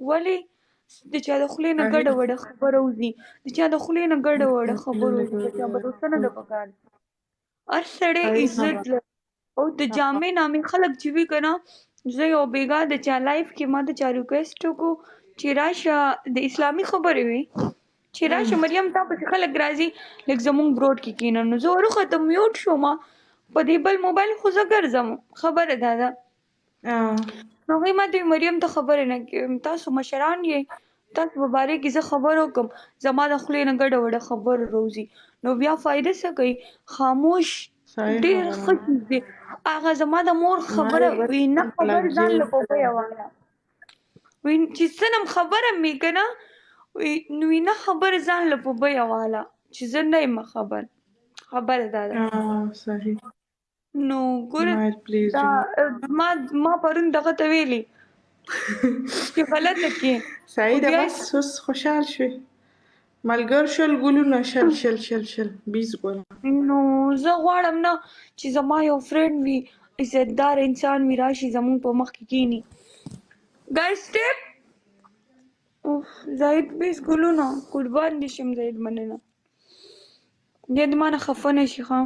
ولې د چا د خولې نه ګډه صحیح. وډه خبره وځي، د چا د خولې نه ګډه وډه خبره وځي، په چا صحیح بروسه نه ده پکار. هر سړی عزت خبره. لري. او د جامع نامې خلک چې وي که نه، زه یو بیګا د چا لایف کې ما د چا ریکویسټ وکړو چې راشه د اسلامي خبرې وي چې راشه مریم تا پسې خلک راځي لږ زمونږ بروډ کې کښېنه. نو زه وروختم میوټ شوم په دې بل موبایل خو زه ګرځم. خبره دا ده. نو هغوی ما ته مریم ته خبرې نه کوي، تاسو مشران یې، تاسو په باره کې زه خبره وکړم زما د خولې نه ګډه وډه خبره راوځي نو بیا فایده څه کوي؟ خاموش صحیح ډېر خبره. ښه چیز دی. هغه زما د مور خبره مال بس وي نه خبر ځان لګي. له په بیه واله وي چې څه نم خبره مې که نه نو نه خبر ځان له په بیه واله چې زه نه یم خبر. خبره دا ده. صحیح. نو ګوره مال پلیز دا جان. ما پرون دغه ته ویلي چې غلطه کې خو صحیح ده، بیا بس اوس خوشحال شوې. ملګر شل ګلونه شل شل شل شل 20 ګل. نو زه غواړم نه چې زما یو فرینډ وي عزتدار انسان وي راشي زمونږ په مخ کې کښېني. ګایز ټیپ زاهد 20 ګلونه قربان دې شم زاهد مننه. بیا دې مانه خفه نه شي ښه.